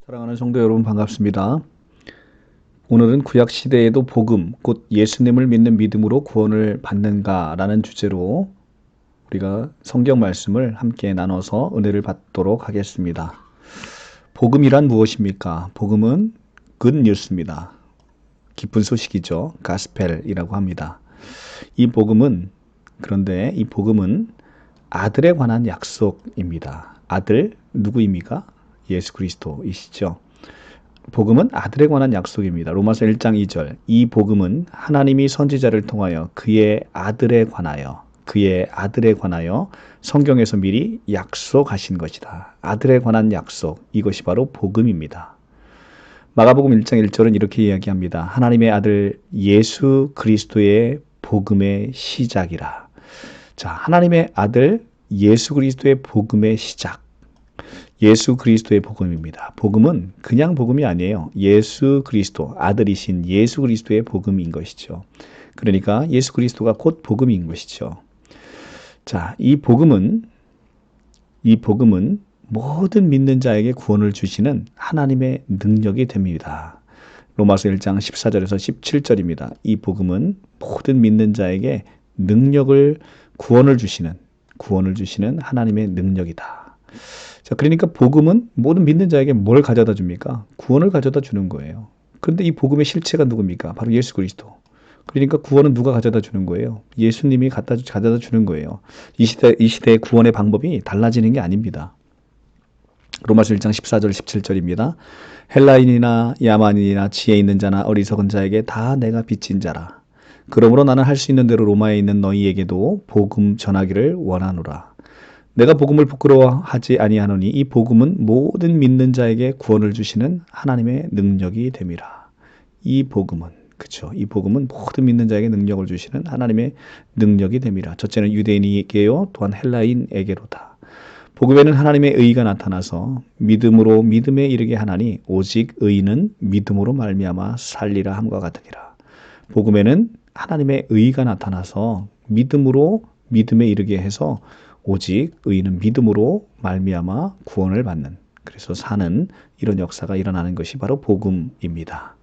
사랑하는 성도 여러분 반갑습니다. 오늘은 구약 시대에도 복음, 곧 예수님을 믿는 믿음으로 구원을 받는가라는 주제로 우리가 성경 말씀을 함께 나눠서 은혜를 받도록 하겠습니다. 복음이란 무엇입니까? 복음은 굿뉴스입니다. 기쁜 소식이죠. 가스펠이라고 합니다. 그런데 이 복음은 아들에 관한 약속입니다. 아들 누구입니까? 예수 그리스도이시죠. 복음은 아들에 관한 약속입니다. 로마서 1장 2절. 이 복음은 하나님이 선지자를 통하여 그의 아들에 관하여 성경에서 미리 약속하신 것이다. 아들에 관한 약속. 이것이 바로 복음입니다. 마가복음 1장 1절은 이렇게 이야기합니다. 하나님의 아들 예수 그리스도의 복음의 시작이라. 자, 하나님의 아들 예수 그리스도의 복음의 시작. 예수 그리스도의 복음입니다. 복음은 그냥 복음이 아니에요. 예수 그리스도, 아들이신 예수 그리스도의 복음인 것이죠. 그러니까 예수 그리스도가 곧 복음인 것이죠. 자, 이 복음은 모든 믿는 자에게 구원을 주시는 하나님의 능력이 됩니다. 로마서 1장 14절에서 17절입니다. 이 복음은 모든 믿는 자에게 구원을 주시는 하나님의 능력이다. 자, 그러니까 복음은 모든 믿는 자에게 뭘 가져다 줍니까? 구원을 가져다 주는 거예요. 그런데 이 복음의 실체가 누굽니까? 바로 예수 그리스도. 그러니까 구원은 누가 가져다 주는 거예요? 예수님이 가져다 주는 거예요. 이 시대의 구원의 방법이 달라지는 게 아닙니다. 로마서 1장 14절 17절입니다. 헬라인이나 야만인이나 지혜 있는 자나 어리석은 자에게 다 내가 빚진 자라. 그러므로 나는 할 수 있는 대로 로마에 있는 너희에게도 복음 전하기를 원하노라. 내가 복음을 부끄러워하지 아니하노니 이 복음은 모든 믿는 자에게 구원을 주시는 하나님의 능력이 됨이라. 이 복음은 모든 믿는 자에게 능력을 주시는 하나님의 능력이 됨이라. 첫째는 유대인에게요, 또한 헬라인에게로다. 복음에는 하나님의 의가 나타나서 믿음으로 믿음에 이르게 하나니 오직 의인은 믿음으로 말미암아 살리라 함과 같으니라. 복음에는 하나님의 의가 나타나서 믿음으로 믿음에 이르게 해서 오직 의인은 믿음으로 말미암아 구원을 받는, 그래서 사는 이런 역사가 일어나는 것이 바로 복음입니다.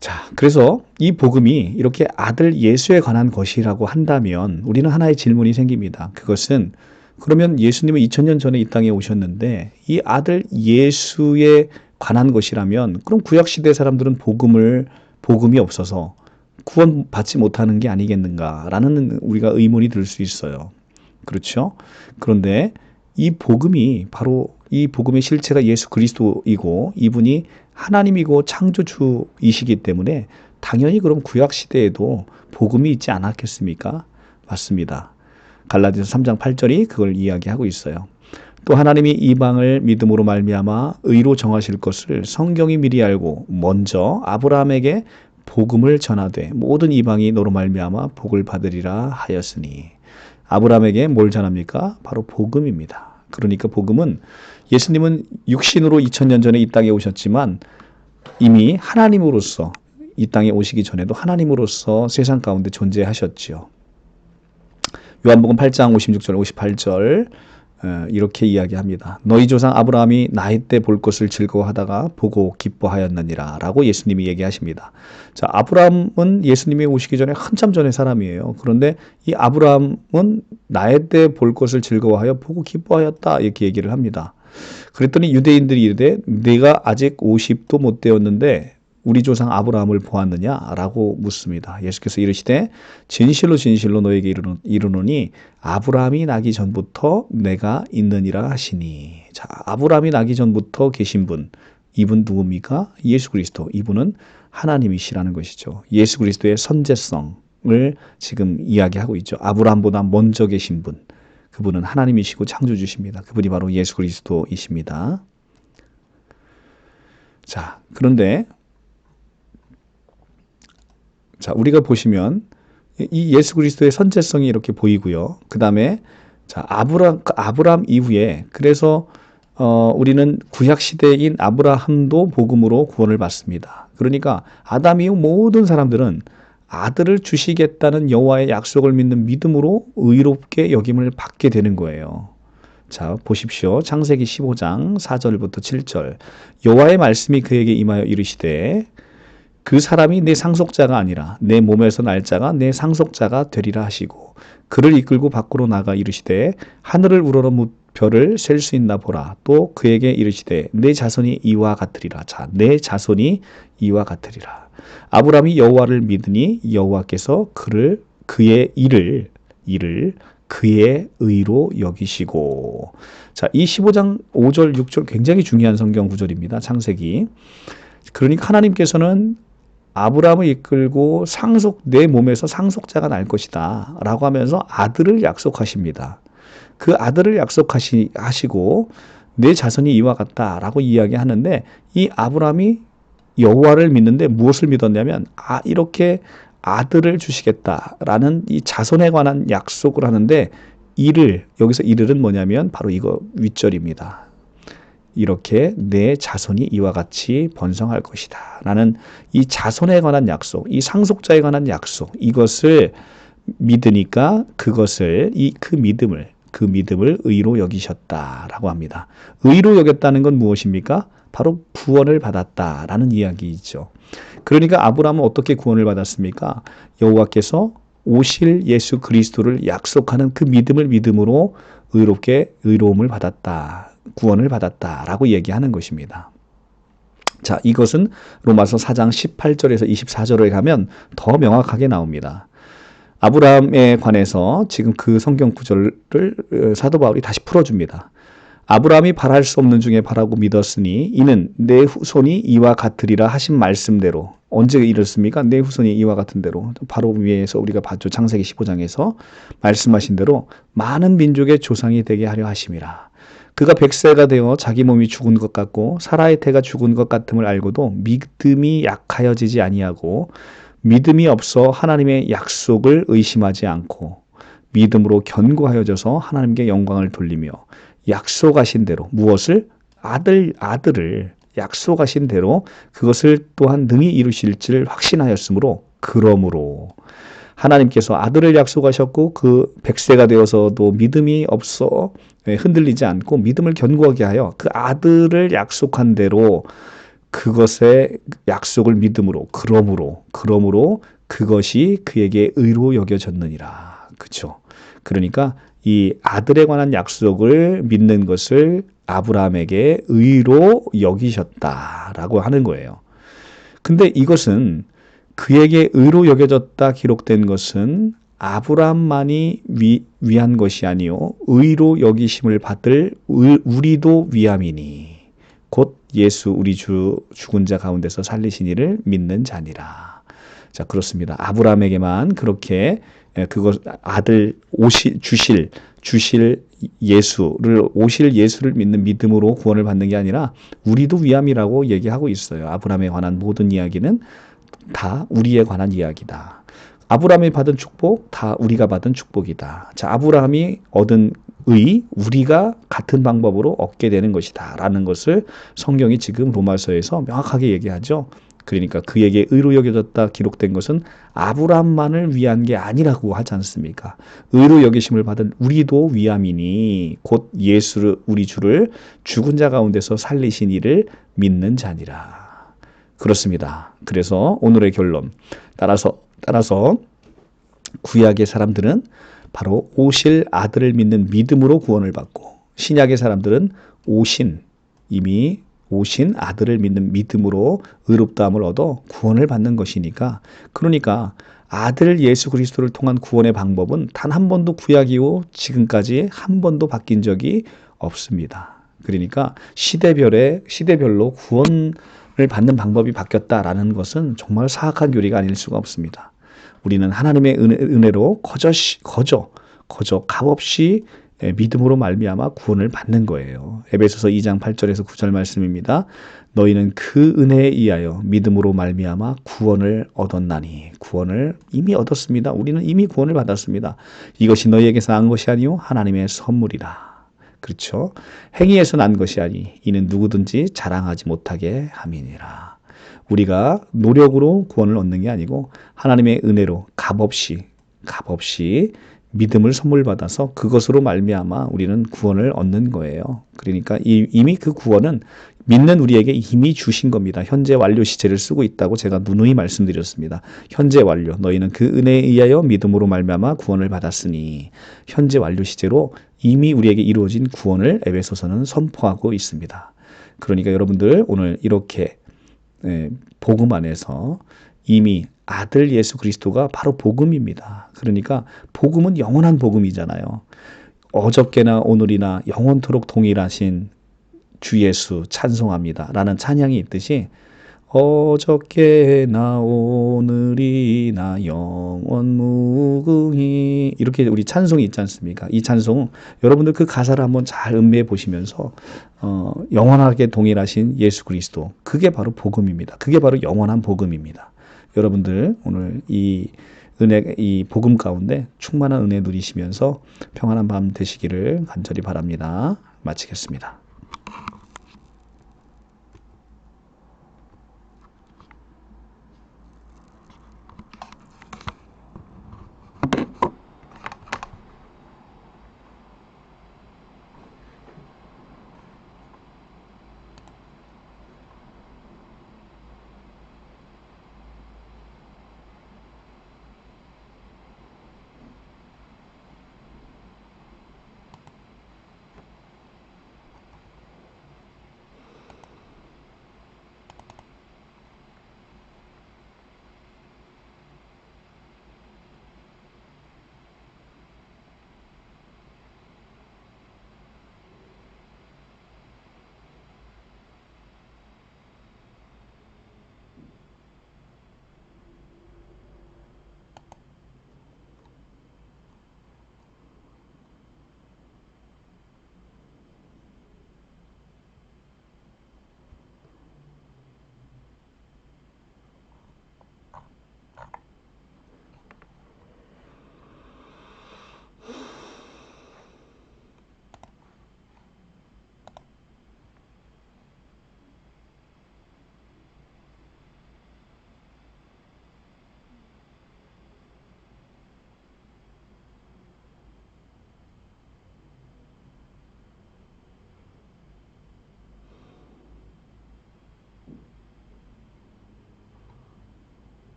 자, 그래서 이 복음이 이렇게 아들 예수에 관한 것이라고 한다면 우리는 하나의 질문이 생깁니다. 그것은 그러면 예수님은 2000년 전에 이 땅에 오셨는데 이 아들 예수에 관한 것이라면 그럼 구약시대 사람들은 복음이 없어서 구원받지 못하는 게 아니겠는가라는 우리가 의문이 들 수 있어요. 그렇죠? 그런데 이 복음의 실체가 예수 그리스도이고 이분이 하나님이고 창조주이시기 때문에 당연히 그럼 구약 시대에도 복음이 있지 않았겠습니까? 맞습니다. 갈라디아서 3장 8절이 그걸 이야기하고 있어요. 또 하나님이 이방을 믿음으로 말미암아 의로 정하실 것을 성경이 미리 알고 먼저 아브라함에게 복음을 전하되 모든 이방이 너로 말미암아 복을 받으리라 하였으니. 아브라함에게 뭘 전합니까? 바로 복음입니다. 그러니까 복음은 예수님은 육신으로 2000년 전에 이 땅에 오셨지만 이미 하나님으로서 이 땅에 오시기 전에도 하나님으로서 세상 가운데 존재하셨지요. 요한복음 8장 56절 58절 이렇게 이야기합니다. 너희 조상 아브라함이 나이 때 볼 것을 즐거워하다가 보고 기뻐하였느니라 라고 예수님이 얘기하십니다. 자, 아브라함은 예수님이 오시기 전에 한참 전의 사람이에요. 그런데 이 아브라함은 나이 때 볼 것을 즐거워하여 보고 기뻐하였다 이렇게 얘기를 합니다. 그랬더니 유대인들이 이르되 네가 아직 50도 못 되었는데 우리 조상 아브라함을 보았느냐라고 묻습니다. 예수께서 이르시되 진실로 진실로 너에게 이르노니 아브라함이 나기 전부터 내가 있느니라 하시니. 자, 아브라함이 나기 전부터 계신 분, 이분 누굽니까? 예수 그리스도. 이분은 하나님이시라는 것이죠. 예수 그리스도의 선제성을 지금 이야기하고 있죠. 아브라함보다 먼저 계신 분, 그분은 하나님이시고 창조주십니다. 그분이 바로 예수 그리스도이십니다. 자, 그런데 우리가 보시면 이 예수 그리스도의 선제성이 이렇게 보이고요. 그 다음에 아브라함 이후에 그래서 우리는 구약 시대인 아브라함도 복음으로 구원을 받습니다. 그러니까 아담 이후 모든 사람들은 아들을 주시겠다는 여호와의 약속을 믿는 믿음으로 의롭게 여김을 받게 되는 거예요. 자, 보십시오. 창세기 15장 4절부터 7절. 여호와의 말씀이 그에게 임하여 이르시되 그 사람이 내 상속자가 아니라 내 몸에서 날 자가 내 상속자가 되리라 하시고 그를 이끌고 밖으로 나가 이르시되 하늘을 우러러 별을 셀 수 있나 보라. 또 그에게 이르시되 내 자손이 이와 같으리라. 자, 내 자손이 이와 같으리라. 아브라함이 여호와를 믿으니 여호와께서 그의 일을 그의 의로 여기시고. 자, 이 15장 5절 6절 굉장히 중요한 성경 구절입니다. 창세기. 그러니까 하나님께서는 아브라함을 이끌고 내 몸에서 상속자가 날 것이다 라고 하면서 아들을 약속하십니다. 그 아들을 약속하시고 내 자손이 이와 같다 라고 이야기하는데, 이 아브라함이 여호와를 믿는데 무엇을 믿었냐면 이렇게 아들을 주시겠다라는 이 자손에 관한 약속을 하는데, 여기서 이를은 뭐냐면 바로 이거 윗절입니다. 이렇게 내 자손이 이와 같이 번성할 것이다 라는 이 자손에 관한 약속, 이 상속자에 관한 약속, 이것을 믿으니까 그 믿음을 의로 여기셨다라고 합니다. 의로 여겼다는 건 무엇입니까? 바로 구원을 받았다라는 이야기이죠. 그러니까 아브라함은 어떻게 구원을 받았습니까? 여호와께서 오실 예수 그리스도를 약속하는 그 믿음으로 의로움을 받았다, 구원을 받았다라고 얘기하는 것입니다. 자, 이것은 로마서 4장 18절에서 24절에 가면 더 명확하게 나옵니다. 아브라함에 관해서 지금 그 성경 구절을 사도 바울이 다시 풀어줍니다. 아브라함이 바랄 수 없는 중에 바라고 믿었으니 이는 내 후손이 이와 같으리라 하신 말씀대로. 언제 이렇습니까? 내 후손이 이와 같은 대로. 바로 위에서 우리가 봤죠. 창세기 15장에서 말씀하신 대로 많은 민족의 조상이 되게 하려 하심이라. 그가 100세가 되어 자기 몸이 죽은 것 같고 사라의 태가 죽은 것 같음을 알고도 믿음이 약하여지지 아니하고 믿음이 없어 하나님의 약속을 의심하지 않고 믿음으로 견고하여져서 하나님께 영광을 돌리며 약속하신 대로 무엇을? 아들을 약속하신 대로 그것을 또한 능히 이루실 줄 확신하였으므로, 그러므로 하나님께서 아들을 약속하셨고 그 100세가 되어서도 믿음이 없어 흔들리지 않고 믿음을 견고하게 하여 그 아들을 약속한 대로 그것의 약속을 믿음으로, 그러므로 그것이 그에게 의로 여겨졌느니라. 그렇죠? 그러니까 이 아들에 관한 약속을 믿는 것을 아브라함에게 의로 여기셨다라고 하는 거예요. 근데 이것은 그에게 의로 여겨졌다 기록된 것은 아브라함만이 위한 것이 아니요 의로 여기심을 받을 우리도 위함이니 곧 예수 우리 주 죽은 자 가운데서 살리신 이를 믿는 자니라. 자, 그렇습니다. 아브라함에게만 그렇게 그것 아들 주실 예수를 믿는 믿음으로 구원을 받는 게 아니라 우리도 위함이라고 얘기하고 있어요. 아브라함에 관한 모든 이야기는 다 우리에 관한 이야기다. 아브라함이 받은 축복 다 우리가 받은 축복이다. 자, 아브라함이 얻은 우리가 같은 방법으로 얻게 되는 것이다 라는 것을 성경이 지금 로마서에서 명확하게 얘기하죠. 그러니까 그에게 의로 여겨졌다 기록된 것은 아브라함만을 위한 게 아니라고 하지 않습니까? 의로 여기심을 받은 우리도 위함이니 곧 예수를 우리 주를 죽은 자 가운데서 살리신 이를 믿는 자니라. 그렇습니다. 그래서 오늘의 결론 따라서 구약의 사람들은 바로 오실 아들을 믿는 믿음으로 구원을 받고, 신약의 사람들은 이미 오신 아들을 믿는 믿음으로 의롭다함을 얻어 구원을 받는 것이니까, 그러니까 아들 예수 그리스도를 통한 구원의 방법은 단 한 번도 구약이고 지금까지 한 번도 바뀐 적이 없습니다. 그러니까 시대별로 구원을 받는 방법이 바뀌었다라는 것은 정말 사악한 교리가 아닐 수가 없습니다. 우리는 하나님의 은혜로 거저 값없이 믿음으로 말미암아 구원을 받는 거예요. 에베소서 2장 8절에서 9절 말씀입니다. 너희는 그 은혜에 의하여 믿음으로 말미암아 구원을 얻었나니. 구원을 이미 얻었습니다. 우리는 이미 구원을 받았습니다. 이것이 너희에게서 난 것이 아니요 하나님의 선물이라. 그렇죠? 행위에서 난 것이 아니 이는 누구든지 자랑하지 못하게 함이니라. 우리가 노력으로 구원을 얻는 게 아니고 하나님의 은혜로 값없이 믿음을 선물 받아서 그것으로 말미암아 우리는 구원을 얻는 거예요. 그러니까 이미 그 구원은 믿는 우리에게 이미 주신 겁니다. 현재 완료 시제를 쓰고 있다고 제가 누누이 말씀드렸습니다. 현재 완료. 너희는 그 은혜에 의하여 믿음으로 말미암아 구원을 받았으니 현재 완료 시제로 이미 우리에게 이루어진 구원을 에베소서는 선포하고 있습니다. 그러니까 여러분들 오늘 이렇게 복음 안에서 이미 아들 예수 그리스도가 바로 복음입니다. 그러니까 복음은 영원한 복음이잖아요. 어저께나 오늘이나 영원토록 동일하신 주 예수 찬송합니다 라는 찬양이 있듯이 어저께나 오늘이나 영원 무궁히 이렇게 우리 찬송이 있지 않습니까? 이 찬송 여러분들 그 가사를 한번 잘 음미해 보시면서 영원하게 동일하신 예수 그리스도 그게 바로 복음입니다. 그게 바로 영원한 복음입니다. 여러분들 오늘 이 복음 가운데 충만한 은혜 누리시면서 평안한 밤 되시기를 간절히 바랍니다. 마치겠습니다.